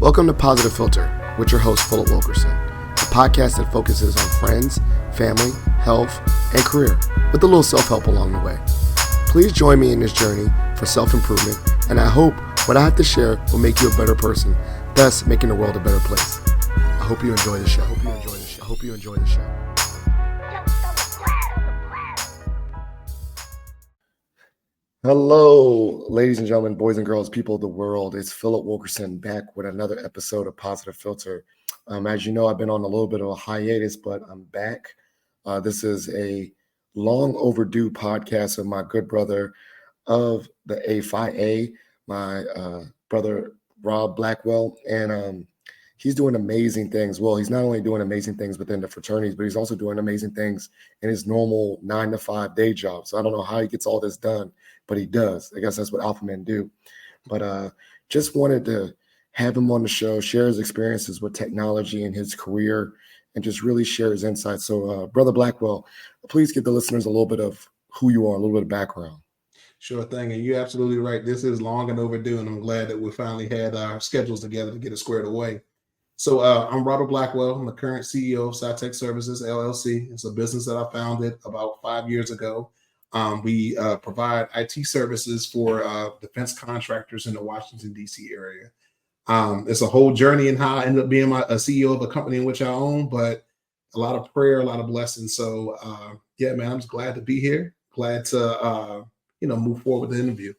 Welcome to Positive Philter with your host, Philip Wilkerson, a podcast that focuses on friends, family, health, and career, with a little self-help along the way. Please join me in this journey for self-improvement, and I hope what I have to share will make you a better person, thus making the world a better place. I hope you enjoy the show. I hope you enjoy the show. Hello, ladies and gentlemen, boys and girls, people of the world. It's Philip Wilkerson back with another episode of Positive Philter. As you know, I've been on a little bit of a hiatus, but I'm back. This is a long overdue podcast of my good brother of the A5A, my brother Rob Blackwell, and he's doing amazing things. Well, he's not only doing amazing things within the fraternities, but he's also doing amazing things in his normal 9-to-5 day job. So I don't know how he gets all this done, but he does. I guess that's what alpha men do. But just wanted to have him on the show, share his experiences with technology and his career, and just really share his insights. So, Brother Blackwell, please give the listeners a little bit of who you are, a little bit of background. Sure thing. And you're absolutely right. This is long and overdue, and I'm glad that we finally had our schedules together to get it squared away. So I'm Robert Blackwell. I'm the current CEO of SciTech Services, LLC. It's a business that I founded about 5 years ago. We provide IT services for defense contractors in the Washington, D.C. area. It's a whole journey in how I ended up being a CEO of a company in which I own, but a lot of prayer, a lot of blessings. So, yeah, man, I'm just glad to be here. Glad to, move forward with the interview.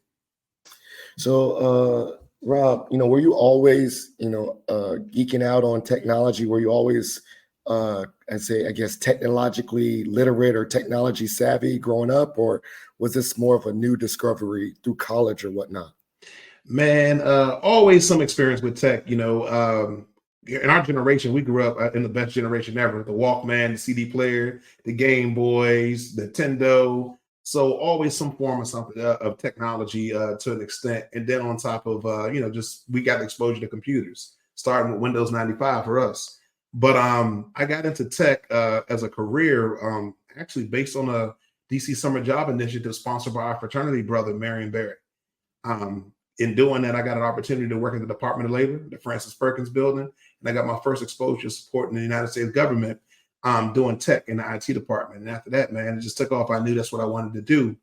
So, Rob, were you always, geeking out on technology? Were you always, technologically literate or technology savvy growing up? Or was this more of a new discovery through college or whatnot? Man, always some experience with tech. In our generation, we grew up in the best generation ever. The Walkman, the CD player, the Game Boys, the Nintendo. So always some form of something of technology to an extent. And then on top of, we got exposure to computers, starting with Windows 95 for us. But I got into tech as a career, actually based on a DC summer job initiative sponsored by our fraternity brother, Marion Barrett. In doing that, I got an opportunity to work in the Department of Labor, the Francis Perkins building, and I got my first exposure to supporting the United States government doing tech in the IT department. And after that, man, it just took off. I knew that's what I wanted to do.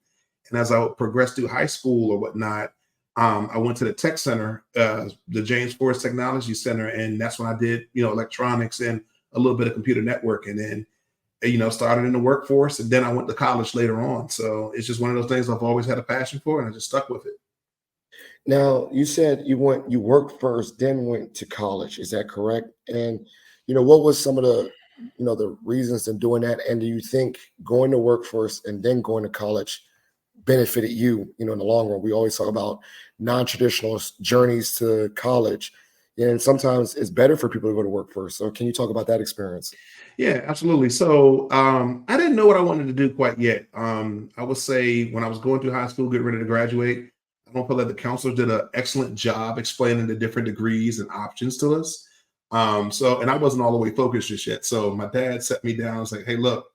And as I progressed through high school or whatnot, I went to the tech center, the James Forrest Technology Center, and that's when I did, electronics and a little bit of computer networking, and started in the workforce. And then I went to college later on. So it's just one of those things I've always had a passion for, and I just stuck with it. Now, you said you worked first, then went to college. Is that correct? And, what was some of the reasons in doing that? And do you think going to work first and then going to college benefited you, in the long run? We always talk about non-traditional journeys to college, and sometimes it's better for people to go to work first. So can you talk about that experience? Yeah, absolutely. So I didn't know what I wanted to do quite yet. I would say when I was going through high school, getting ready to graduate, I don't feel like the counselors did an excellent job explaining the different degrees and options to us. And I wasn't all the way focused just yet. So my dad set me down and was like, hey, look,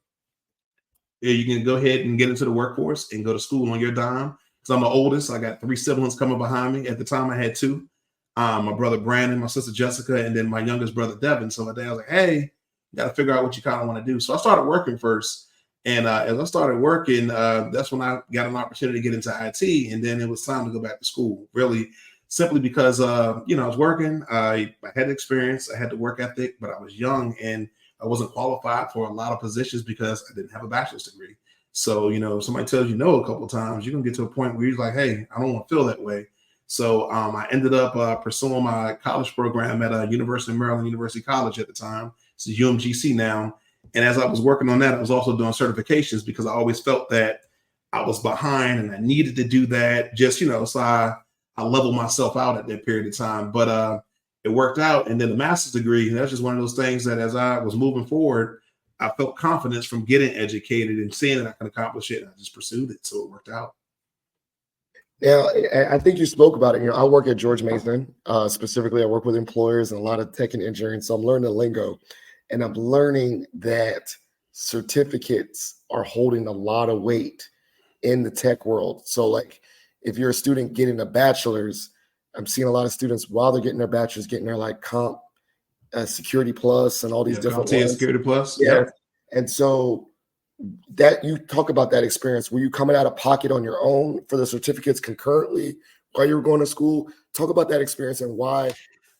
you can go ahead and get into the workforce and go to school on your dime. Because I'm the oldest. I got 3 siblings coming behind me. At the time, I had 2. My brother Brandon, my sister Jessica, and then my youngest brother Devin. So my dad was like, hey, you got to figure out what you kind of want to do. So I started working first. And as I started working, that's when I got an opportunity to get into IT. And then it was time to go back to school, really simply because, I was working. I had experience. I had the work ethic, but I was young and I wasn't qualified for a lot of positions because I didn't have a bachelor's degree. So, somebody tells you no a couple of times, you're going to get to a point where you're like, hey, I don't want to feel that way. So I ended up pursuing my college program at University of Maryland University College at the time. It's UMGC now. And as I was working on that, I was also doing certifications because I always felt that I was behind and I needed to do that just, so I leveled myself out at that period of time. But it worked out. And then the master's degree, that's just one of those things that as I was moving forward, I felt confidence from getting educated and seeing that I can accomplish it. And I just pursued it. So it worked out. Now, I think you spoke about it. I work at George Mason. Specifically, I work with employers and a lot of tech and engineering. So I'm learning the lingo. And I'm learning that certificates are holding a lot of weight in the tech world. So like if you're a student getting a bachelor's, I'm seeing a lot of students while they're getting their bachelor's, getting their like comp, Security Plus, and all these different CompTIA ones. Security Plus. Yeah. And so that you talk about that experience, were you coming out of pocket on your own for the certificates concurrently while you were going to school? Talk about that experience and why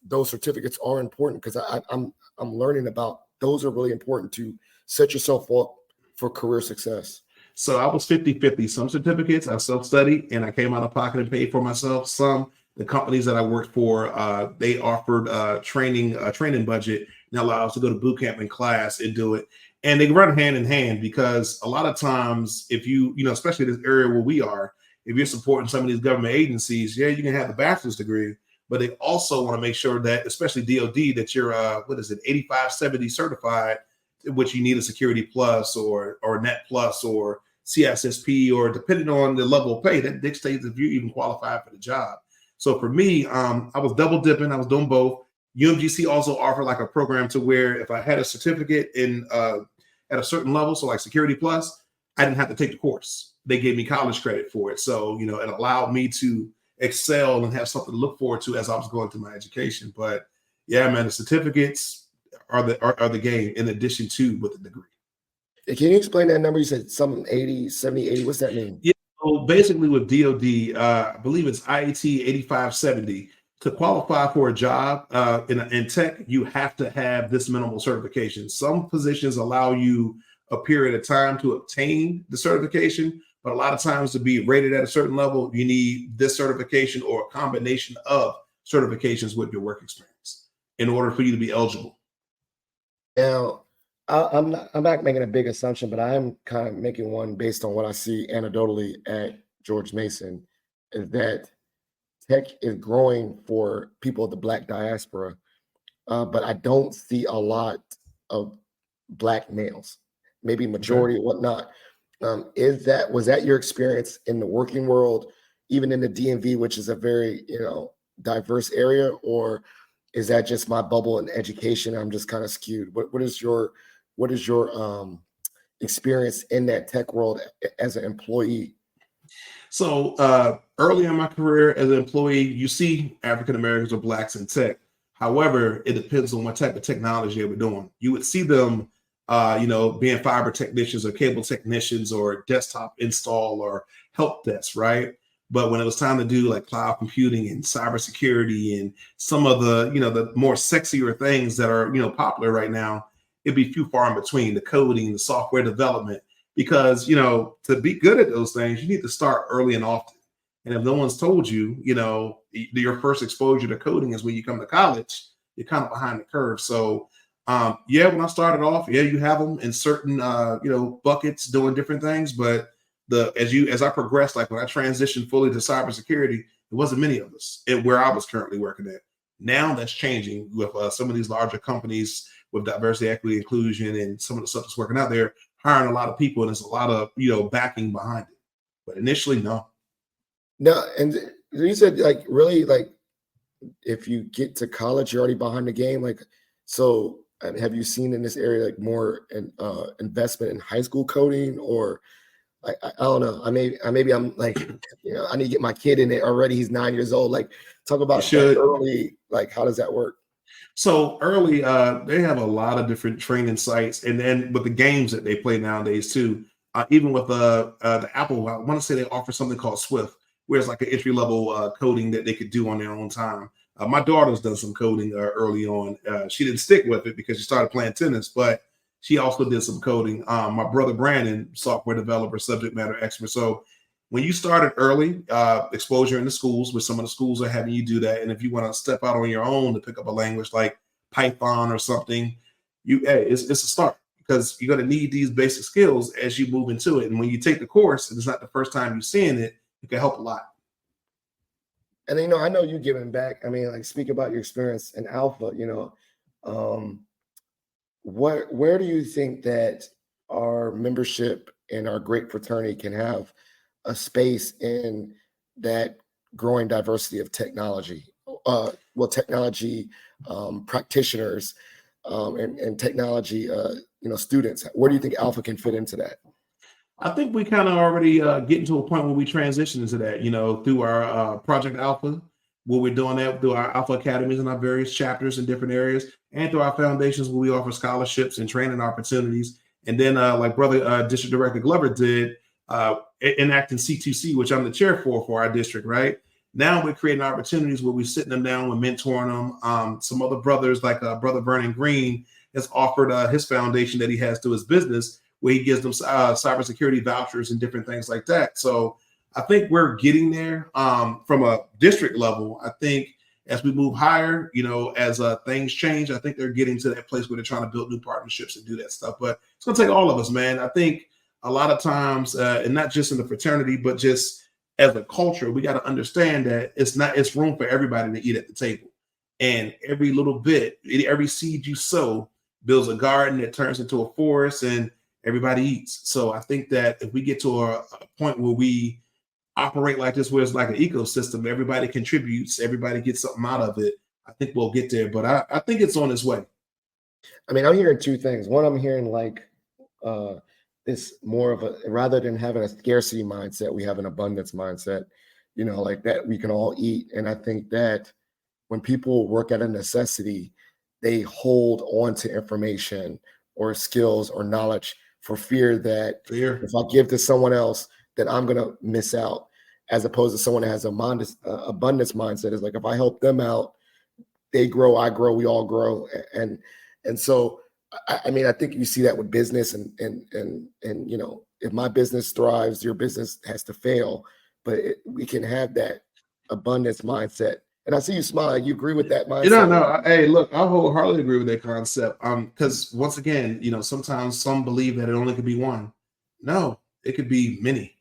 those certificates are important, because I'm learning about those are really important to set yourself up for career success. So I was 50-50. Some certificates I self-studied and I came out of pocket and paid for myself. Some, the companies that I worked for, they offered a training budget and allow us to go to boot camp and class and do it. And they run hand in hand, because a lot of times if you especially this area where we are, if you're supporting some of these government agencies, yeah, you can have the bachelor's degree, but they also want to make sure that, especially DOD, that you're 8570 certified, which you need a Security Plus or Net Plus or CSSP, or depending on the level of pay, that dictates if you even qualify for the job. So for me, I was double dipping. I was doing both. UMGC also offered like a program to where if I had a certificate in at a certain level, so like Security Plus, I didn't have to take the course. They gave me college credit for it. So, it allowed me to excel and have something to look forward to as I was going through my education. But yeah, man, the certificates are the game in addition to with the degree. Can you explain that number? You said some 80, 70, 80. What's that mean? Yeah. So basically with DOD, I believe it's IAT 8570. To qualify for a job in tech, you have to have this minimal certification. Some positions allow you a period of time to obtain the certification, but a lot of times to be rated at a certain level, you need this certification or a combination of certifications with your work experience in order for you to be eligible. Now, I'm not making a big assumption, but I am kind of making one based on what I see anecdotally at George Mason, is that tech is growing for people of the Black diaspora, but I don't see a lot of Black males, maybe majority or whatnot. Was that your experience in the working world, even in the DMV, which is a very diverse area, or is that just my bubble in education? I'm just kind of skewed. What is your experience in that tech world as an employee? So early in my career as an employee, you see African Americans or Blacks in tech. However, it depends on what type of technology they were doing. You would see them, being fiber technicians or cable technicians or desktop install or help desk, right? But when it was time to do like cloud computing and cybersecurity and some of the, the more sexier things that are, popular right now, it'd be few far in between, the coding, the software development. Because, to be good at those things, you need to start early and often. And if no one's told you, your first exposure to coding is when you come to college, you're kind of behind the curve. So, when I started off, you have them in certain, buckets doing different things. But as I progressed, like when I transitioned fully to cybersecurity, there wasn't many of us where I was currently working at. Now that's changing with some of these larger companies with diversity, equity, inclusion, and some of the stuff that's working out there, hiring a lot of people, and there's a lot of backing behind it. But initially, no. No, and you said like really like if you get to college, you're already behind the game. Like, so have you seen in this area like more investment in high school coding, or I don't know. I'm like, I need to get my kid in it already. He's 9 years old. Like, talk about that early. Like, how does that work? So early, they have a lot of different training sites, and then with the games that they play nowadays too. Even with the Apple, I want to say they offer something called Swift, where it's like an entry level coding that they could do on their own time. My daughter's done some coding early on. She didn't stick with it because she started playing tennis, but she also did some coding. My brother Brandon, software developer, subject matter expert. So when you started early, exposure in the schools, where some of the schools are having you do that. And if you want to step out on your own to pick up a language like Python or something, it's a start, because you're going to need these basic skills as you move into it. And when you take the course, and it's not the first time you're seeing it, it can help a lot. And I know you giving back. I mean, like, speak about your experience in Alpha. Where do you think that our membership and our great fraternity can have a space in that growing diversity of technology? Technology practitioners and technology students. Where do you think Alpha can fit into that? I think we kind of already getting to a point where we transition into that, through our Project Alpha. where we're doing that through our Alpha Academies and our various chapters in different areas, and through our foundations where we offer scholarships and training opportunities. And then like brother District Director Glover did, enacting C2C, which I'm the chair for our district, right? Now we're creating opportunities where we're sitting them down, we're mentoring them. Some other brothers, like Brother Vernon Green, has offered his foundation that he has to his business, where he gives them cybersecurity vouchers and different things like that. So I think we're getting there from a district level. I think as we move higher, as things change, I think they're getting to that place where they're trying to build new partnerships and do that stuff. But it's going to take all of us, man. I think a lot of times, and not just in the fraternity, but just as a culture, we got to understand that it's room for everybody to eat at the table. And every little bit, every seed you sow builds a garden that turns into a forest and everybody eats. So I think that if we get to a point where we operate like this, where it's like an ecosystem, everybody contributes, everybody gets something out of it, I think we'll get there. But I think it's on its way. I mean, I'm hearing two things. One, I'm hearing like this more of a, rather than having a scarcity mindset, we have an abundance mindset, like that we can all eat. And I think that when people work at a necessity, they hold on to information or skills or knowledge for fear that if I give to someone else, that I'm going to miss out, as opposed to someone that has abundance mindset. Is like, if I help them out, they grow, I grow, we all grow. And so, I mean, I think you see that with business and if my business thrives, your business has to fail, but we can have that abundance mindset. And I see you smiling. You agree with that mindset? No. Hey, look, I wholeheartedly agree with that concept. Because once again, sometimes some believe that it only could be one. No, it could be many.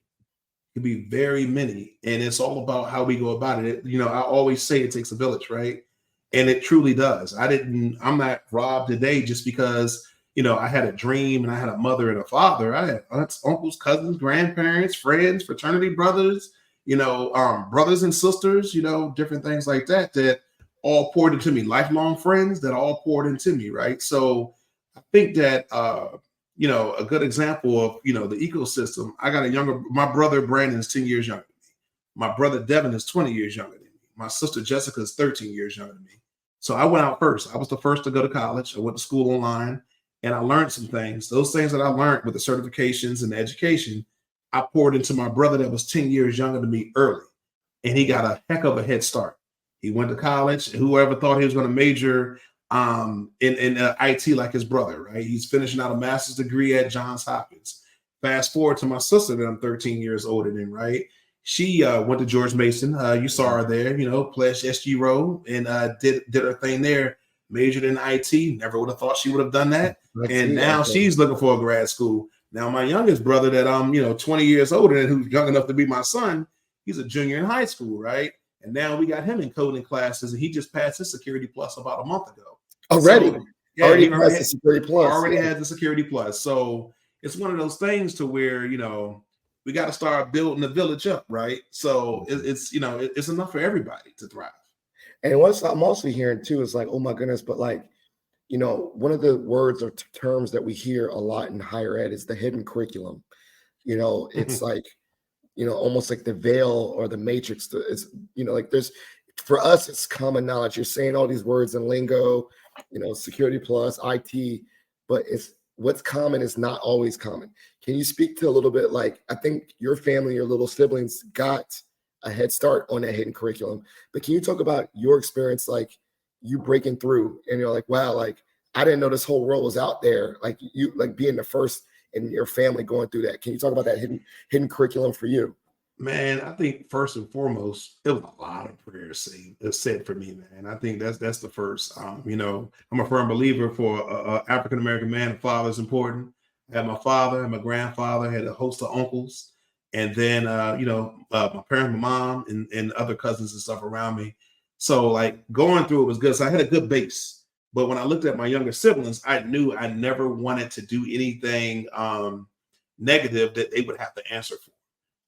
It could be very many. And it's all about how we go about it. I always say it takes a village, right? And it truly does. I'm not robbed today just because, I had a dream and I had a mother and a father. I had aunts, uncles, cousins, grandparents, friends, fraternity brothers, brothers and sisters, different things like that all poured into me, lifelong friends that all poured into me, right? So I think that, a good example of, the ecosystem, I got my brother Brandon is 10 years younger than me. My brother Devin is 20 years younger than me. My sister Jessica is 13 years younger than me. So I went out first. I was the first to go to college. I went to school online and I learned some things. Those things that I learned with the certifications and the education, I poured into my brother that was 10 years younger than me early. And he got a heck of a head start. He went to college. Whoever thought he was going to major in IT like his brother, right? He's finishing out a master's degree at Johns Hopkins. Fast forward to my sister that I'm 13 years older than, right? She went to George Mason. You saw her there, pledged SG Row and did her thing there, majored in IT. Never would have thought she would have done that. And now she's looking for a grad school. Now, my youngest brother that I'm, 20 years older and who's young enough to be my son, he's a junior in high school, right? And now we got him in coding classes and he just passed his Security Plus about a month ago. Already? So, yeah, already has the Security Plus. Already has the Security Plus. So it's one of those things to where, we got to start building the village up, right? So it's enough for everybody to thrive. And what I'm also hearing too is like, oh my goodness, but like, one of the words or terms that we hear a lot in higher ed is the hidden curriculum. It's like, almost like the veil or the matrix. It's, like for us, it's common knowledge. You're saying all these words in lingo, Security Plus, IT, but what's common is not always common. Can you speak to a little bit, like, I think your family, your little siblings got a head start on that hidden curriculum, but can you talk about your experience, like you breaking through and you're like, wow, like I didn't know this whole world was out there. Like you, like being the first in your family going through that. Can you talk about that hidden curriculum for you? Man, I think first and foremost, it was a lot of prayers said for me, man. I think that's the first. I'm a firm believer for a African-American man, a father is important. I had my father and my grandfather, I had a host of uncles, and then my parents, my mom, and other cousins and stuff around me. So like going through it was good. So I had a good base. But when I looked at my younger siblings, I knew I never wanted to do anything negative that they would have to answer for.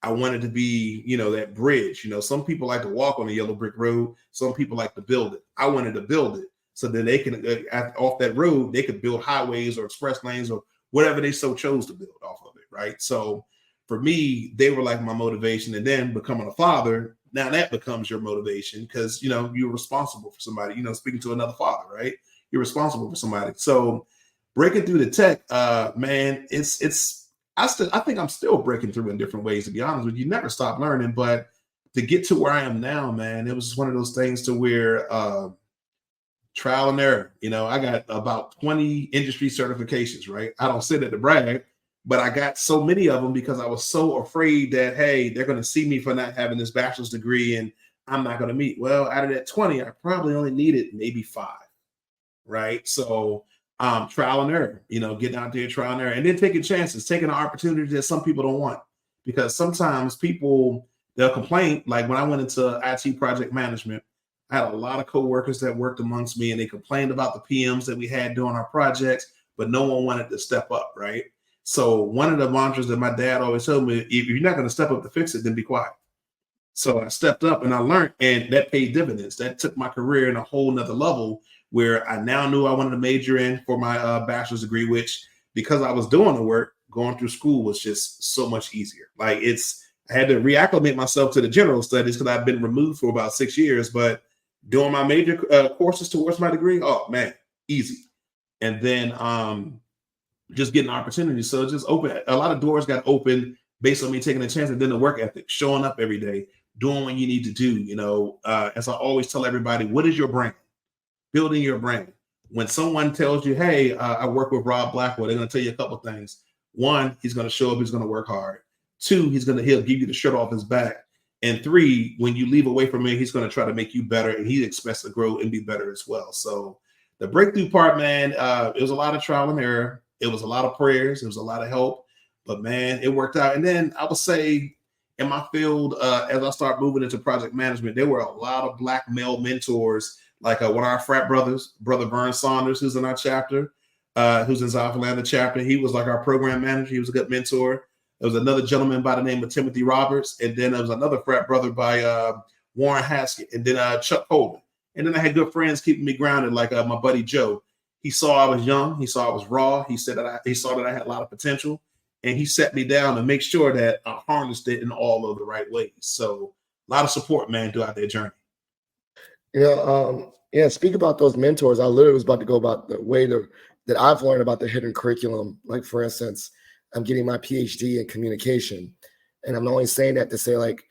I wanted to be, that bridge. Some people like to walk on the yellow brick road. Some people like to build it. I wanted to build it so that they can, off that road, they could build highways or express lanes or whatever they so chose to build off of it, right? So for me, they were like my motivation. And then becoming a father, Now that becomes your motivation because, you're responsible for somebody, speaking to another father, right? You're responsible for somebody. So breaking through the tech, man, I think I'm still breaking through in different ways, to be honest with you. You never stop learning, but to get to where I am now, man, it was one of those things to where trial and error. I got about 20 industry certifications, right? I don't say that to brag, but I got so many of them because I was so afraid that, hey, they're going to see me for not having this bachelor's degree and I'm not going to meet. Well, out of that 20, I probably only needed maybe 5, right? So trial and error, getting out there, trial and error, and then taking chances, taking an opportunity that some people don't want. Because sometimes people, they'll complain. Like when I went into IT project management, I had a lot of coworkers that worked amongst me and they complained about the PMs that we had doing our projects, but no one wanted to step up, right? So one of the mantras that my dad always told me, if you're not going to step up to fix it, then be quiet. So I stepped up and I learned, and that paid dividends. That took my career in a whole nother level where I now knew I wanted to major in for my bachelor's degree, which because I was doing the work, going through school was just so much easier. Like I had to reacclimate myself to the general studies because I've been removed for about 6 years, but doing my major courses towards my degree, oh man, easy. And then just getting opportunities. So just open, a lot of doors got open based on me taking a chance, and then the work ethic, showing up every day, doing what you need to do. As I always tell everybody, what is your brand? Building your brand. When someone tells you, hey, I work with Rob Blackwell, they're going to tell you a couple of things. 1, he's going to show up, he's going to work hard. 2, he'll give you the shirt off his back. And 3, when you leave away from him, he's going to try to make you better, and he expects to grow and be better as well. So the breakthrough part, man, it was a lot of trial and error. It was a lot of prayers. It was a lot of help, but man, it worked out. And then I would say in my field, as I started moving into project management, there were a lot of Black male mentors, like one of our frat brothers, Brother Vern Saunders, who's in our chapter, who's in South Atlanta chapter. He was like our program manager. He was a good mentor. There was another gentleman by the name of Timothy Roberts. And then there was another frat brother by Warren Haskett, and then Chuck Holden. And then I had good friends keeping me grounded, like my buddy Joe. He saw I was young. He saw I was raw. He said that he saw that I had a lot of potential, and he set me down to make sure that I harnessed it in all of the right ways. So a lot of support, man, throughout their journey. Speak about those mentors. I literally was about to go about the way that I've learned about the hidden curriculum. Like, for instance, I'm getting my PhD in communication, and I'm only saying that to say, like,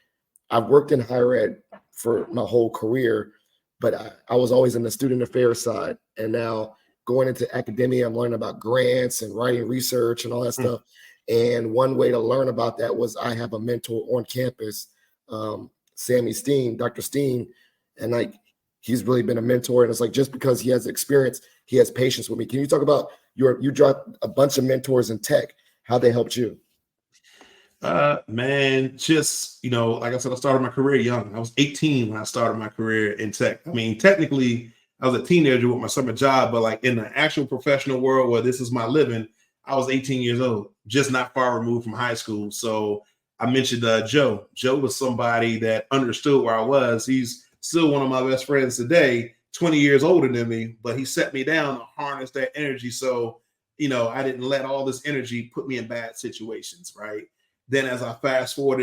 I've worked in higher ed for my whole career, but I was always in the student affairs side, and now going into academia, I'm learning about grants and writing research and all that stuff. And one way to learn about that was I have a mentor on campus, Sammy Steen, Dr. Steen, and like he's really been a mentor. And it's like just because he has experience, he has patience with me. Can you talk about you dropped a bunch of mentors in tech, how they helped you? Man, just, like I said, I started my career young. I was 18 when I started my career in tech. I mean, technically, I was a teenager with my summer job, but like in the actual professional world where this is my living, I was 18 years old, just not far removed from high school. So I mentioned Joe. Joe was somebody that understood where I was. He's still one of my best friends today, 20 years older than me, but he set me down to harness that energy. So, I didn't let all this energy put me in bad situations, right? Then as I fast forward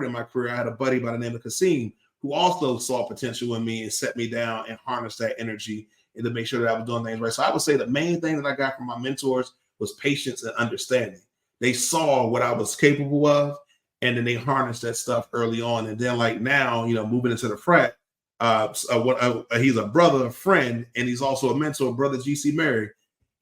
in my career, I had a buddy by the name of Kasim who also saw potential in me and set me down and harnessed that energy and to make sure that I was doing things right. So I would say the main thing that I got from my mentors was patience and understanding. They saw what I was capable of, and then they harnessed that stuff early on. And then like now, moving into the frat, he's a brother, a friend, and he's also a mentor, Brother GC Mary.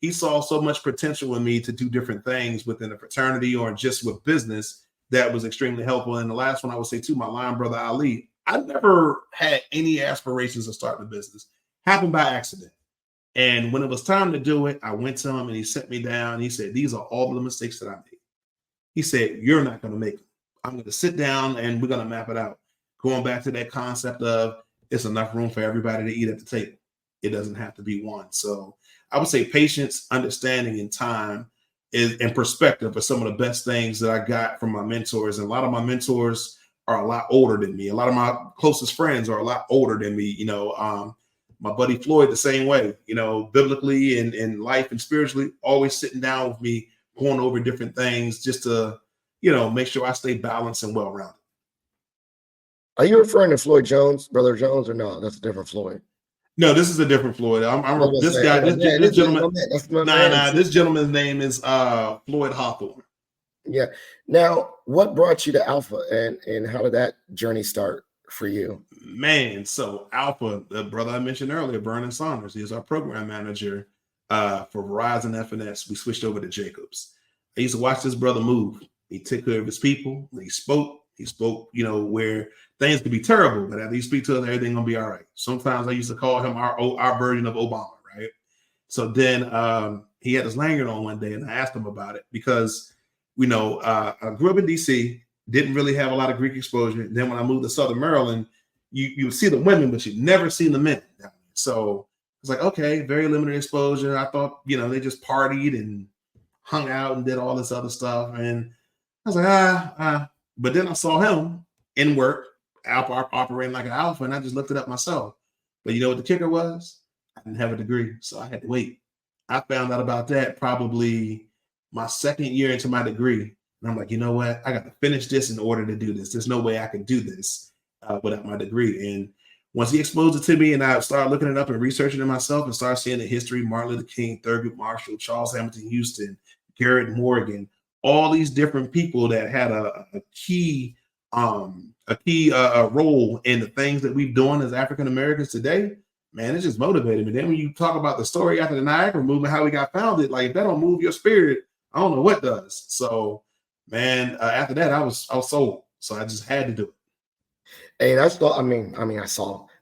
He saw so much potential in me to do different things within the fraternity or just with business that was extremely helpful. And the last one I would say too, my line brother Ali, I never had any aspirations of starting a business. Happened by accident. And when it was time to do it, I went to him and he set me down. He said, these are all the mistakes that I made. He said, you're not going to make them. I'm going to sit down and we're going to map it out. Going back to that concept of it's enough room for everybody to eat at the table. It doesn't have to be one. So I would say patience, understanding, and time and perspective are some of the best things that I got from my mentors. And a lot of my mentors are a lot older than me. A lot of my closest friends are a lot older than me. My buddy Floyd, the same way, biblically and in life and spiritually, always sitting down with me, going over different things just to, make sure I stay balanced and well-rounded. Are you referring to Floyd Jones, Brother Jones, or no? That's a different Floyd. No, this is a different Floyd. This guy, this gentleman. That's my man. This gentleman's name is Floyd Hawthorne. Yeah. Now, what brought you to Alpha, and how did that journey start for you? Man, so Alpha, the brother I mentioned earlier, Vernon Saunders, he is our program manager for Verizon FNS. We switched over to Jacobs. I used to watch this brother move. He took care of his people. He spoke, where things could be terrible, but after you speak to us, everything gonna be all right. Sometimes I used to call him our version of Obama, right? So then he had his lanyard on one day, and I asked him about it because, I grew up in DC, didn't really have a lot of Greek exposure. Then when I moved to Southern Maryland, you would see the women, but you never seen the men. So it's like, okay, very limited exposure. I thought, they just partied and hung out and did all this other stuff. And I was like, but then I saw him in work, operating like an alpha, and I just looked it up myself. But you know what the kicker was? I didn't have a degree, so I had to wait. I found out about that probably my second year into my degree. And I'm like, you know what? I got to finish this in order to do this. There's no way I can do this without my degree. And once he exposed it to me and I started looking it up and researching it myself and started seeing the history, Martin Luther King, Thurgood Marshall, Charles Hamilton Houston, Garrett Morgan, all these different people that had a key role in the things that we've done as African Americans today, man, it just motivated me. Then when you talk about the story after the Niagara movement, how we got founded, like if that don't move your spirit, I don't know what does. So, man, after that, I was sold. So I just had to do it. Hey, that's the,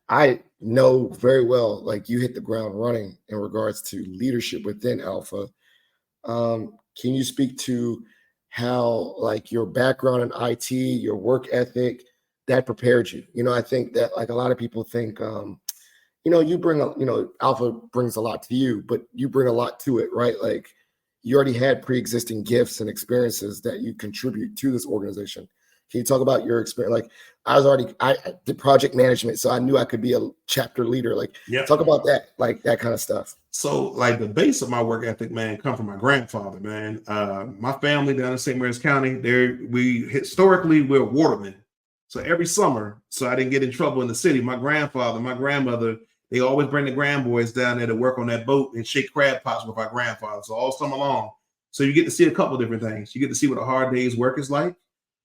I know very well, like you hit the ground running in regards to leadership within Alpha. Can you speak to how, like, your background in IT, your work ethic, that prepared you? I think that, like, a lot of people think, you bring Alpha brings a lot to you, but you bring a lot to it, right? Like, you already had pre-existing gifts and experiences that you contribute to this organization. Can you talk about your experience? Like, I did project management, so I knew I could be a chapter leader. Like, Talk about that, like that kind of stuff. So, like, the base of my work ethic, man, come from my grandfather, man. My family down in St. Mary's County, we're watermen. So every summer, so I didn't get in trouble in the city, my grandfather, my grandmother, they always bring the grandboys down there to work on that boat and shake crab pots with our grandfather. So all summer long. So you get to see a couple of different things. You get to see what a hard day's work is like.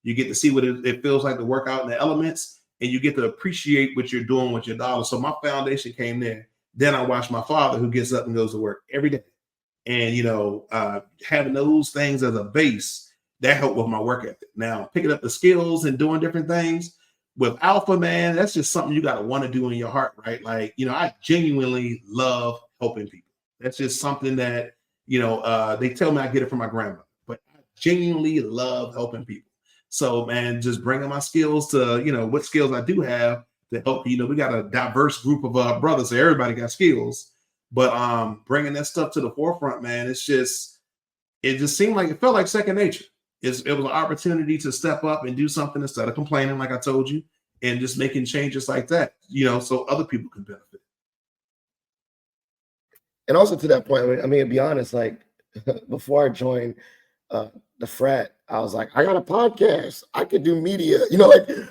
You get to see what it feels like to work out in the elements, and you get to appreciate what you're doing with your dollars. So my foundation came there. Then I watched my father, who gets up and goes to work every day. And, having those things as a base, that helped with my work ethic. Now, picking up the skills and doing different things with Alpha, man, that's just something you got to want to do in your heart, right? Like, I genuinely love helping people. That's just something that, they tell me I get it from my grandmother, but I genuinely love helping people. So, man, just bringing my skills to, what skills I do have to help, we got a diverse group of brothers, so everybody got skills, but bringing that stuff to the forefront, man, it just seemed like, it felt like second nature. It was an opportunity to step up and do something instead of complaining, like I told you, and just making changes like that, so other people can benefit. And also to that point, to be honest, like before I joined the frat, I was like, I got a podcast. I could do media.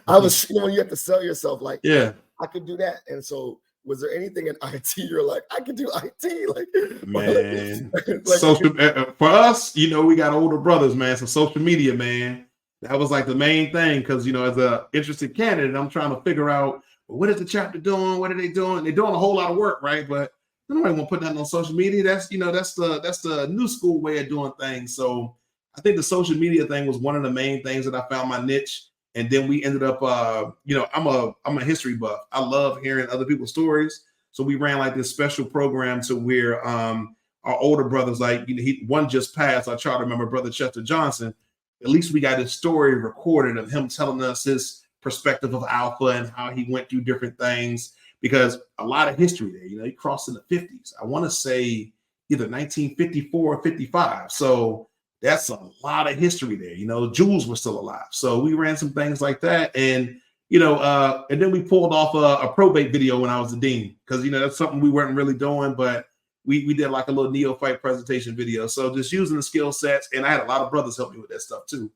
I was, when you have to sell yourself, like, yeah, I could do that. And so, was there anything in IT you're like, I could do IT? Like, man, social for us, we got older brothers, man. So social media, man, that was like the main thing. Because as an interested candidate, I'm trying to figure out, well, what is the chapter doing? What are they doing? They're doing a whole lot of work, right? But nobody want to put that on social media. That's that's the new school way of doing things. So I think the social media thing was one of the main things that I found my niche. And then we ended up, I'm a history buff. I love hearing other people's stories. So we ran like this special program to where our older brothers, like, one just passed, our charter member, Brother Chester Johnson. At least we got his story recorded of him telling us his perspective of Alpha and how he went through different things, because a lot of history there, he crossed in the 50s. I want to say either 1954 or 55. So that's a lot of history there. Jules was still alive. So we ran some things like that. And, and then we pulled off a probate video when I was the dean, because, that's something we weren't really doing, but we did like a little neophyte presentation video. So just using the skill sets. And I had a lot of brothers help me with that stuff too,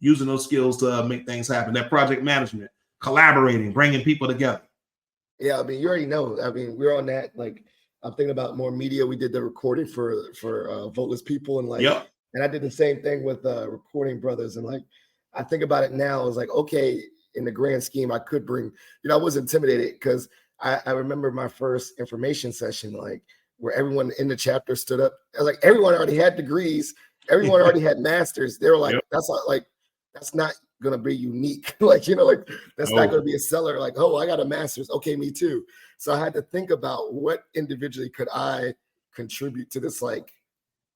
using those skills to make things happen. That project management. collaborating, bringing people together. Yeah, I mean, you already know. I mean, we're on that. Like, I'm thinking about more media. We did the recording for Voteless People, and like, Yep. and I did the same thing with Recording Brothers. And like, I think about it now. It's like, okay, in the grand scheme, I could bring. I was intimidated because I remember my first information session, like where everyone in the chapter stood up. I was like, everyone already had degrees. Everyone already had masters. They were like, Yep. That's not gonna be unique. Like, that's not Oh. gonna be a seller. Like, oh, I got a master's. Okay, me too. So I had to think about what individually could I contribute to this like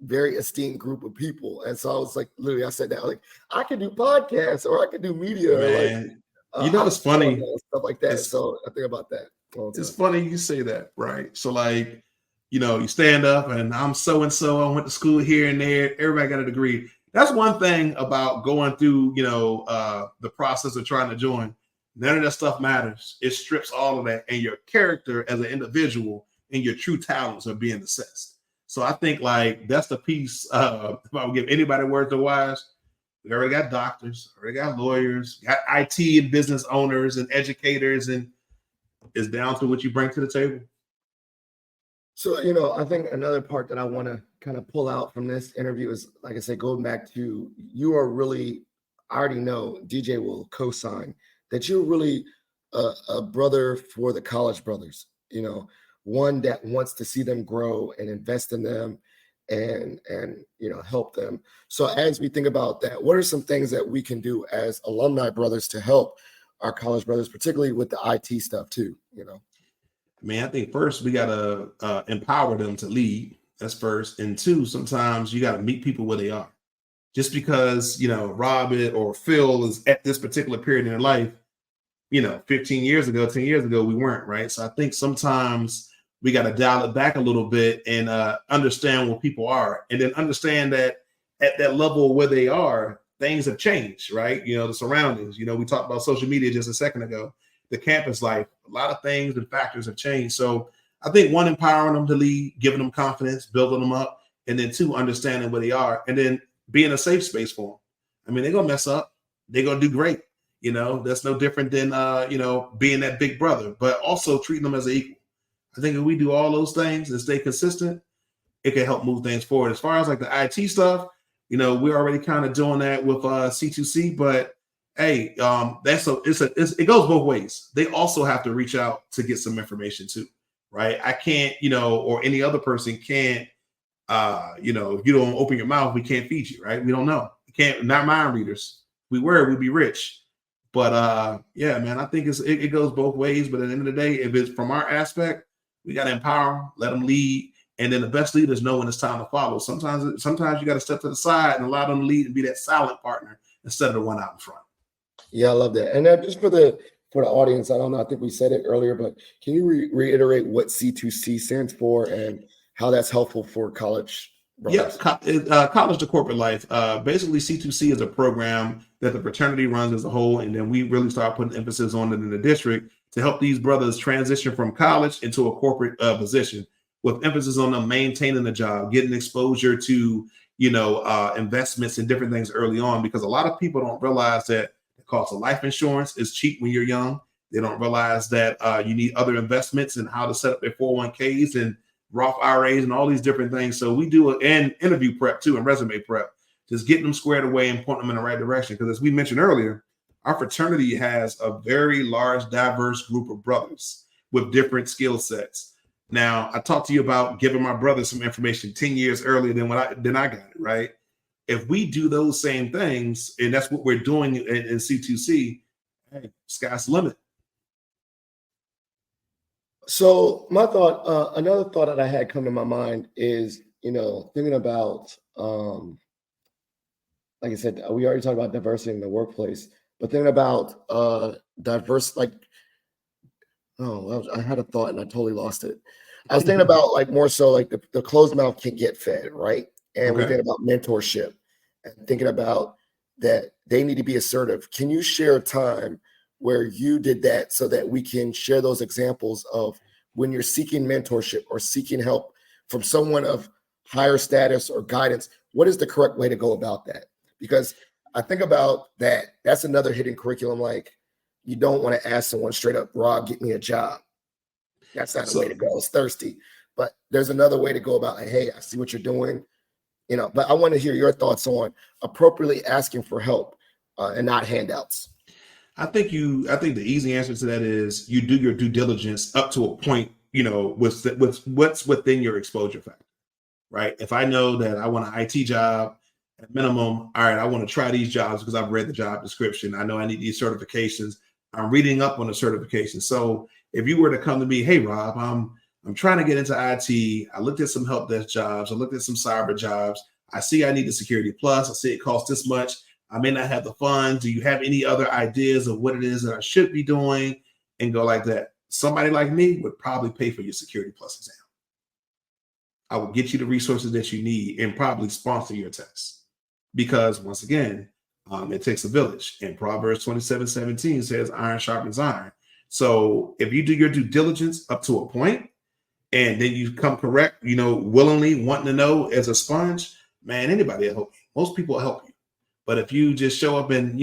very esteemed group of people. And so I was like, literally, I said that like I could do podcasts or I could do media or like Man, it's funny. stuff like that. So I think about that all the It's time. funny you say that, right? So like, you stand up and I'm so and so. I went to school here and there. Everybody got a degree. That's one thing about going through, the process of trying to join. None of that stuff matters. It strips all of that, and your character as an individual and your true talents are being assessed. So I think like that's the piece. If I would give anybody words of wise, we already got doctors, already got lawyers, got IT and business owners and educators, and it's down to what you bring to the table. So, I think another part that I want to kind of pull out from this interview is, like I said, going back to you are really, I already know DJ will co-sign that you're really a brother for the college brothers, one that wants to see them grow and invest in them and help them. So as we think about that, what are some things that we can do as alumni brothers to help our college brothers, particularly with the IT stuff too, Man, I think first we gotta empower them to lead. That's first, and two, sometimes you gotta meet people where they are. Just because Rob or Phil is at this particular period in their life, 15 years ago, 10 years ago, we weren't, right? So I think sometimes we got to dial it back a little bit and understand where people are, and then understand that at that level where they are, things have changed, right? The surroundings. We talked about social media just a second ago. The campus life, a lot of things and factors have changed. So I think one, empowering them to lead, giving them confidence, building them up, and then two, understanding where they are, and then being a safe space for them. I mean, they're gonna mess up, they're gonna do great. That's no different than being that big brother, but also treating them as an equal. I think if we do all those things and stay consistent, it can help move things forward. As far as like the IT stuff, we're already kind of doing that with C2C, but hey, it goes both ways. They also have to reach out to get some information too, right? I can't, or any other person can't, if you don't open your mouth, we can't feed you, right? We don't know. We can't, not mind readers. If we were, we'd be rich. But yeah, man, I think it goes both ways. But at the end of the day, if it's from our aspect, we got to empower them, let them lead. And then the best leaders know when it's time to follow. Sometimes you got to step to the side and allow them to lead and be that silent partner instead of the one out in front. Yeah, I love that. And just for the audience, I don't know, I think we said it earlier, but can you reiterate what C2C stands for and how that's helpful for college brothers? Yeah, college to corporate life. Basically, C2C is a program that the fraternity runs as a whole, and then we really start putting emphasis on it in the district to help these brothers transition from college into a corporate position, with emphasis on them maintaining the job, getting exposure to investments and different things early on, because a lot of people don't realize that the cost of life insurance is cheap when you're young. They don't realize that you need other investments and how to set up their 401ks and Roth IRAs and all these different things. So we do an interview prep too and resume prep, just getting them squared away and pointing them in the right direction. Because as we mentioned earlier, our fraternity has a very large, diverse group of brothers with different skill sets. Now, I talked to you about giving my brother some information 10 years earlier than I got it, right? If we do those same things, and that's what we're doing in C2C, hey, sky's the limit. So my thought, another thought that I had come to my mind is, thinking about, like I said, we already talked about diversity in the workplace, but thinking about diverse, like, I had a thought and I totally lost it. I was thinking about like more so like the closed mouth can get fed, right? And we're thinking about mentorship and thinking about that they need to be assertive. Can you share a time where you did that so that we can share those examples of when you're seeking mentorship or seeking help from someone of higher status or guidance? What is the correct way to go about that? Because I think about that. That's another hidden curriculum. Like, you don't want to ask someone straight up, Rob, get me a job. That's not the way to go. It's thirsty. But there's another way to go about it. Hey, I see what you're doing. But I want to hear your thoughts on appropriately asking for help and not handouts. I think the easy answer to that is you do your due diligence up to a point, with what's within your exposure factor, right? If I know that I want an IT job at minimum, all right, I want to try these jobs because I've read the job description. I know I need these certifications. I'm reading up on the certification. So if you were to come to me, hey, Rob, I'm trying to get into IT. I looked at some help desk jobs. I looked at some cyber jobs. I see I need a security plus. I see it costs this much. I may not have the funds. Do you have any other ideas of what it is that I should be doing? And go like that. Somebody like me would probably pay for your security plus exam. I will get you the resources that you need and probably sponsor your test. Because once again, it takes a village. And Proverbs 27:17 says iron sharpens iron. So if you do your due diligence up to a point and then you come correct, willingly wanting to know as a sponge, man, anybody will help you. Most people will help you. But if you just show up and,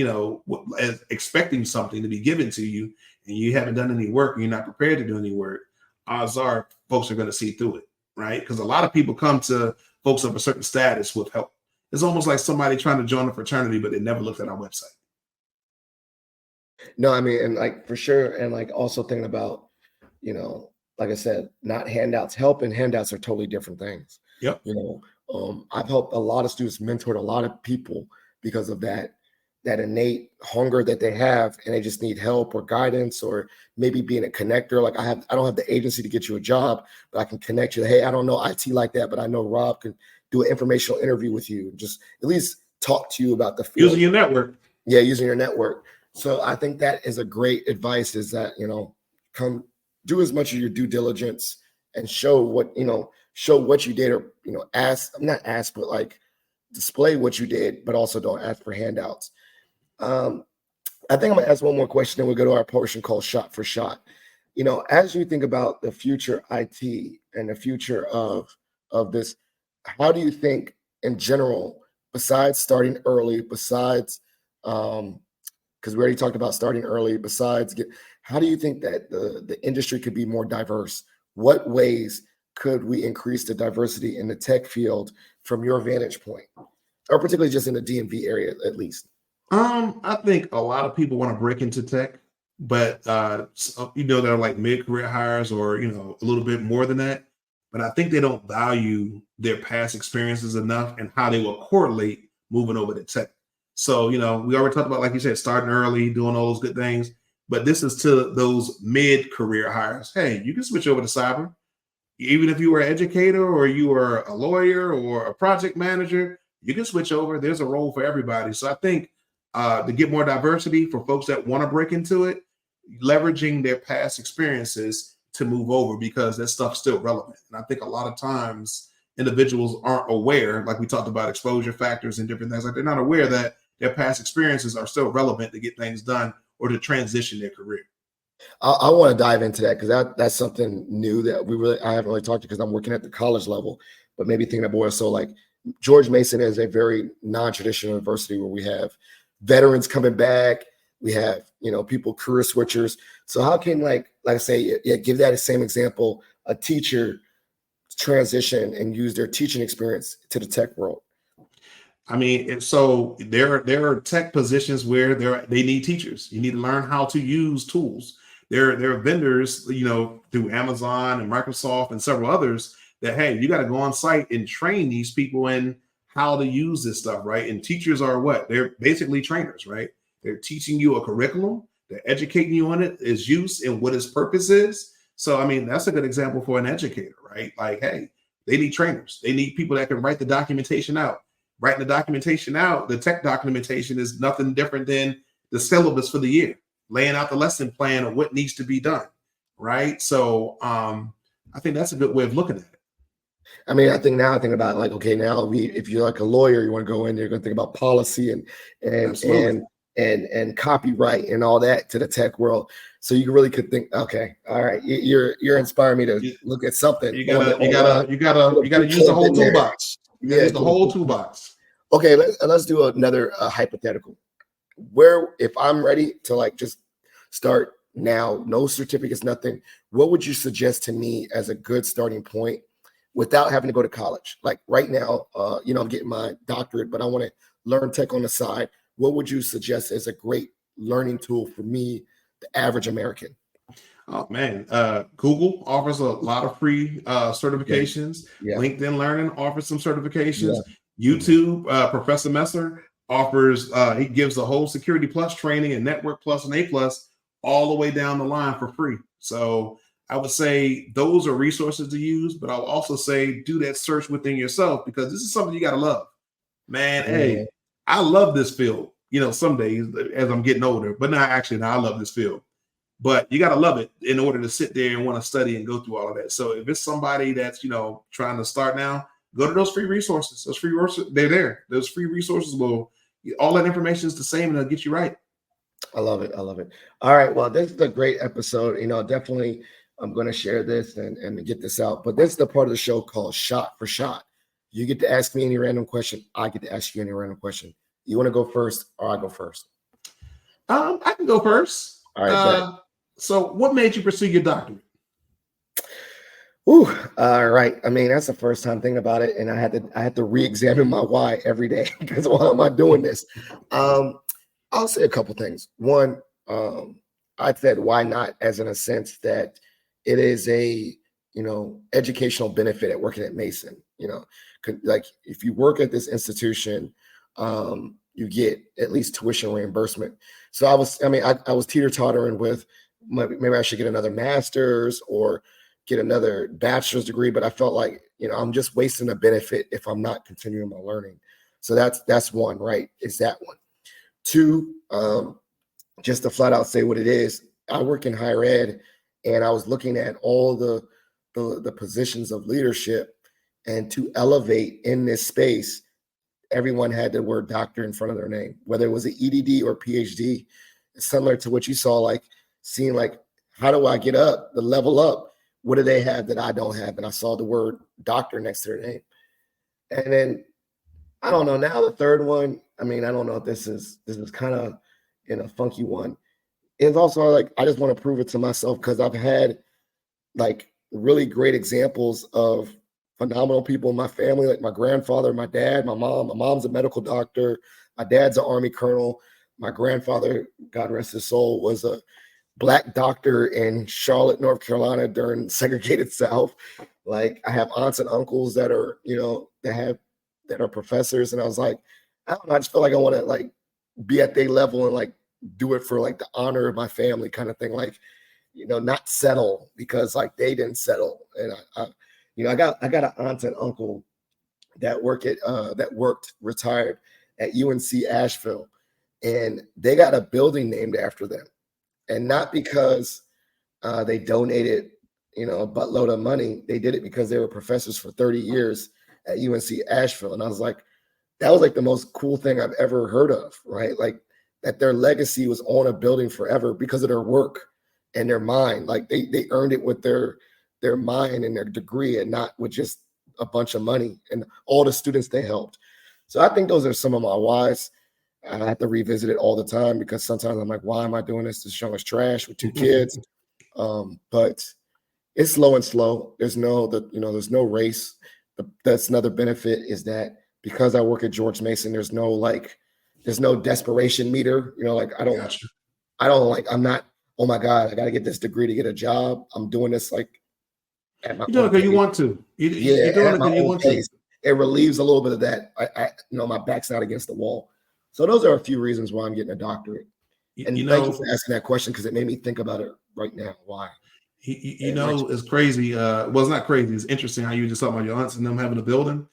as expecting something to be given to you and you haven't done any work and you're not prepared to do any work, odds are folks are going to see through it, right? Because a lot of people come to folks of a certain status with help. It's almost like somebody trying to join a fraternity, but they never looked at our website. No, I mean, and like for sure. And like also thinking about, like I said, not handouts. Help and handouts are totally different things. Yep. I've helped a lot of students, mentored a lot of people because of that innate hunger that they have, and they just need help or guidance, or maybe being a connector. Like I don't have the agency to get you a job, but I can connect you. Hey, I don't know IT like that, but I know Rob can do an informational interview with you, just at least talk to you about the field. Using your network. Yeah, using your network. So I think that is a great advice, is that, come do as much of your due diligence and show what you did, or, not ask, but like display what you did, but also don't ask for handouts. I think I'm gonna ask one more question, and we'll go to our portion called Shot for Shot. As you think about the future IT and the future of this, how do you think in general, besides starting early, because we already talked about starting early, how do you think that the industry could be more diverse? What ways could we increase the diversity in the tech field from your vantage point, or particularly just in the DMV area, at least? I think a lot of people want to break into tech, but they're like mid-career hires or a little bit more than that. But I think they don't value their past experiences enough and how they will correlate moving over to tech. So, we already talked about, like you said, starting early, doing all those good things. But this is to those mid-career hires. Hey, you can switch over to cyber. Even if you were an educator or you were a lawyer or a project manager, you can switch over. There's a role for everybody. So I think to get more diversity for folks that want to break into it, leveraging their past experiences to move over, because that stuff's still relevant. And I think a lot of times individuals aren't aware, like we talked about exposure factors and different things, like they're not aware that their past experiences are still relevant to get things done or to transition their career. I want to dive into that, because that's something new that I haven't really talked to, because I'm working at the college level, but maybe thinking about more. So like George Mason is a very non-traditional university where we have veterans coming back. We have, people, career switchers. So how can, like I say, give that same example, a teacher transition and use their teaching experience to the tech world? I mean, so there are tech positions where they need teachers. You need to learn how to use tools. There are vendors, through Amazon and Microsoft and several others that, hey, you got to go on site and train these people in how to use this stuff, right? And teachers are what? They're basically trainers, right? They're teaching you a curriculum. They're educating you on its use and what its purpose is. So, I mean, that's a good example for an educator, right? Like, hey, they need trainers. They need people that can write the documentation out. Writing the documentation out, the tech documentation is nothing different than the syllabus for the year, laying out the lesson plan of what needs to be done, right? So I think that's a good way of looking at it. I mean, I think about like, okay, now if you're like a lawyer, you want to go in, you're going to think about policy and copyright and all that to the tech world. So you really could think, okay, all right, you're inspiring me to look at something. You gotta use the whole toolbox. Yeah, the whole toolbox. Okay, let's do another hypothetical. Where, if I'm ready to like just start now, no certificates, nothing, what would you suggest to me as a good starting point without having to go to college? Like right now, I'm getting my doctorate, but I want to learn tech on the side. What would you suggest as a great learning tool for me, the average American? Oh man, Google offers a lot of free certifications. Yeah. LinkedIn Learning offers some certifications. Yeah. YouTube, Professor Messer offers, he gives the whole Security Plus training and Network Plus and A Plus all the way down the line for free. So I would say those are resources to use, but I'll also say do that search within yourself, because this is something you got to love. Man, hey, I love this field, some days as I'm getting older, but now I love this field. But you got to love it in order to sit there and want to study and go through all of that. So if it's somebody that's, trying to start now, go to those free resources. Those free resources, they're there. Those free resources all that information is the same and they'll get you right. I love it. All right. Well, this is a great episode. Definitely I'm going to share this and get this out. But this is the part of the show called Shot for Shot. You get to ask me any random question. I get to ask you any random question. You want to go first or I go first? I can go first. All right. So what made you pursue your doctorate? All right. I mean, that's the first time thinking about it. And I had to re-examine my why every day because why am I doing this? I'll say a couple things. One, I said, why not? As in a sense that it is a, educational benefit at working at Mason, like if you work at this institution, you get at least tuition reimbursement. So I was teeter-tottering with maybe I should get another master's or get another bachelor's degree, but I felt like, I'm just wasting a benefit if I'm not continuing my learning. So that's one, right? It's that one. Two, just to flat out say what it is, I work in higher ed and I was looking at all the positions of leadership, and to elevate in this space, everyone had the word doctor in front of their name, whether it was an EDD or PhD. It's similar to what you saw, like seeing like, how do I get up, the level up? What do they have that I don't have? And I saw the word doctor next to their name. And then, I don't know, now the third one, I don't know if this is kind of in a funky one. It's also like, I just want to prove it to myself because I've had like really great examples of phenomenal people in my family, like my grandfather, my dad, my mom. My mom's a medical doctor. My dad's an Army colonel. My grandfather, God rest his soul, was a Black doctor in Charlotte, North Carolina during segregated South. Like I have aunts and uncles that are, that are professors. And I was like, I don't know, I just feel like I want to like be at their level and like do it for like the honor of my family kind of thing. Like, not settle because like they didn't settle. And I got an aunt and uncle that worked retired at UNC Asheville, and they got a building named after them. And not because they donated, a buttload of money. They did it because they were professors for 30 years at UNC Asheville. And I was like, that was like the most cool thing I've ever heard of, right? Like that their legacy was on a building forever because of their work and their mind. Like they earned it with their mind and their degree and not with just a bunch of money and all the students they helped. So I think those are some of my whys. I have to revisit it all the time because sometimes I'm like, why am I doing this? This show is trash with 2 kids. But it's slow and slow. There's there's no race. That's another benefit is that because I work at George Mason, there's no desperation meter. I'm not, oh my God, I got to get this degree to get a job. I'm doing this like at my own pace. You want to. You're doing it because you want to. It relieves a little bit of that. My back's not against the wall. So those are a few reasons why I'm getting a doctorate. And thank you for asking that question because it made me think about it right now. Why? It's crazy. Well, it's not crazy. It's interesting how you just talking about your aunts and them having a building.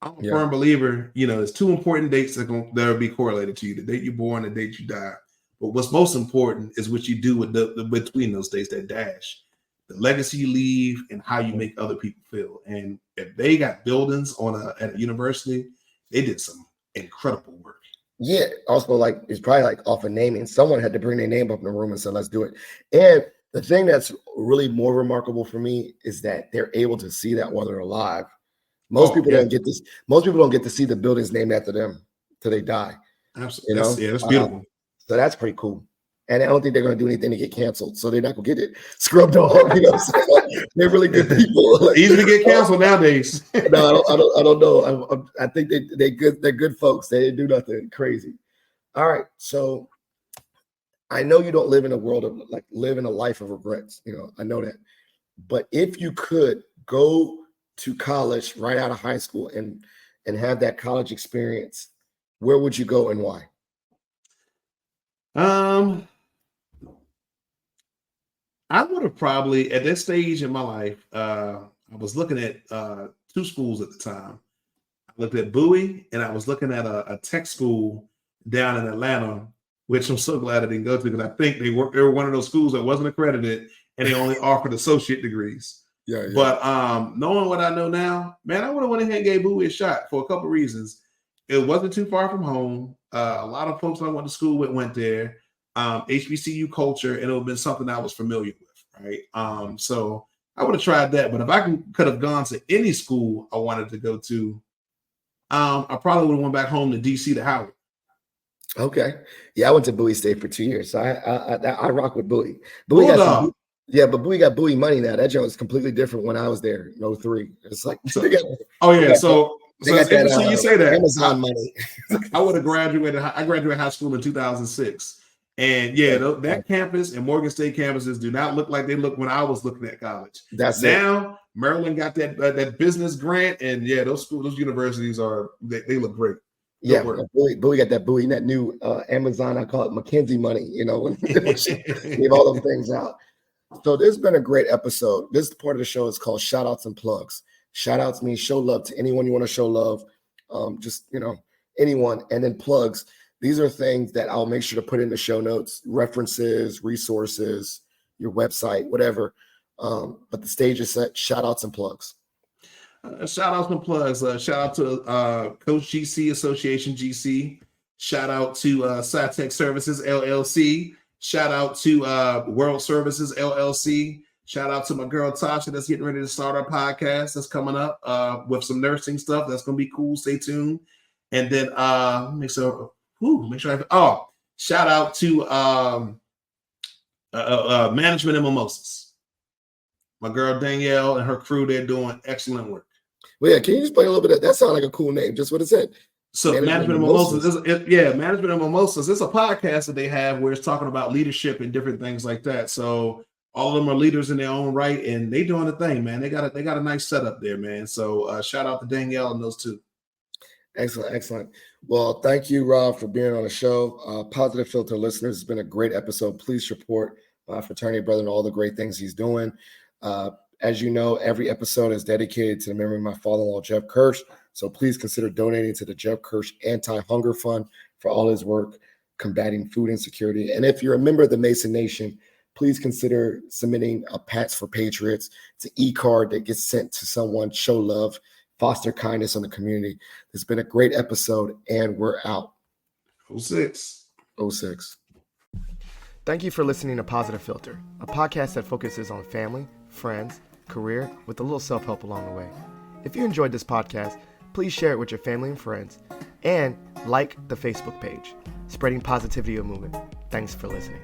I'm a firm believer, there's 2 important dates that will be correlated to you: the date you're born, the date you die. But what's most important is what you do with the between those dates, that dash, the legacy you leave, and how you make other people feel. And if they got buildings at a university, they did some incredible work. Yeah. Also, like it's probably like off of naming. Someone had to bring their name up in the room and said, "Let's do it." And the thing that's really more remarkable for me is that they're able to see that while they're alive. Most people don't get this. Most people don't get to see the buildings named after them till they die. Absolutely. That's beautiful. So that's pretty cool. And I don't think they're going to do anything to get canceled. So they're not going to get it scrubbed off. You know what I'm saying? Like, they're really good people. Like, easy to get canceled nowadays. No, I don't know. I think they're good. They're good folks. They didn't do nothing crazy. All right. So I know you don't live in a world of live in a life of regrets. You know, I know that. But if you could go to college right out of high school and have that college experience, where would you go and why? I would have probably at this stage in my life, I was looking at two schools at the time. I looked at Bowie and I was looking at a tech school down in Atlanta, which I'm so glad I didn't go to because I think they were one of those schools that wasn't accredited and they only offered associate degrees. Yeah. But knowing what I know now, man, I would have went ahead and gave Bowie a shot for a couple of reasons. It wasn't too far from home. A lot of folks I went to school with went there. HBCU culture, and it would have been something I was familiar with, right? So I would have tried that. But if I could have gone to any school I wanted to go to, I probably would have went back home to DC to Howard. Okay. Yeah, I went to Bowie State for 2 years. So I rock with Bowie. Bowie got some, yeah, but Bowie got Bowie money now. That joint was completely different when I was there in 03. It's like so it's interesting you say that. Amazon money. I would have graduated. I graduated high school in 2006. And yeah, that campus and Morgan State campuses do not look like they look when I was looking at college. That's now Maryland got that business grant, and yeah, those universities they look great. Yeah, Bowie got that Bowie, that new Amazon, I call it McKinsey money, you know, when gave all them things out. So this has been a great episode. This part of the show is called Shout Outs and Plugs. Shout outs means show love to anyone you want to show love, just, you know, anyone. And then plugs. These are things that I'll make sure to put in the show notes, references, resources, your website, whatever. But the stage is set. Shout outs and plugs. Shout outs and plugs. Shout out to Coach GC, Association GC. Shout out to SciTech Services LLC. Shout out to World Services LLC. Shout out to my girl Tasha that's getting ready to start our podcast that's coming up with some nursing stuff. That's going to be cool. Stay tuned. And then shout out to Management and Mimosas. My girl Danielle and her crew, they're doing excellent work. Well, yeah, can you explain a little bit of that? Sounds like a cool name. Just what it said. So Management and Mimosas. Management and Mimosas. It's a podcast that they have where it's talking about leadership and different things like that. So all of them are leaders in their own right, and they doing the thing, man. They got a nice setup there, man. So shout out to Danielle and those two. Excellent. Well, thank you, Rob, for being on the show. Positive Philter listeners, it's been a great episode. Please support my fraternity brother and all the great things he's doing. As you know, every episode is dedicated to the memory of my father-in-law, Jeff Kirsch. So please consider donating to the Jeff Kirsch Anti-Hunger Fund for all his work combating food insecurity. And if you're a member of the Mason Nation, please consider submitting a Pats for Patriots. It's an e-card that gets sent to someone. Show love, foster kindness in the community. It's been a great episode, and we're out. 06. Thank you for listening to Positive Philter, a podcast that focuses on family, friends, career, with a little self-help along the way. If you enjoyed this podcast, please share it with your family and friends, and like the Facebook page, Spreading Positivity of Movement. Thanks for listening.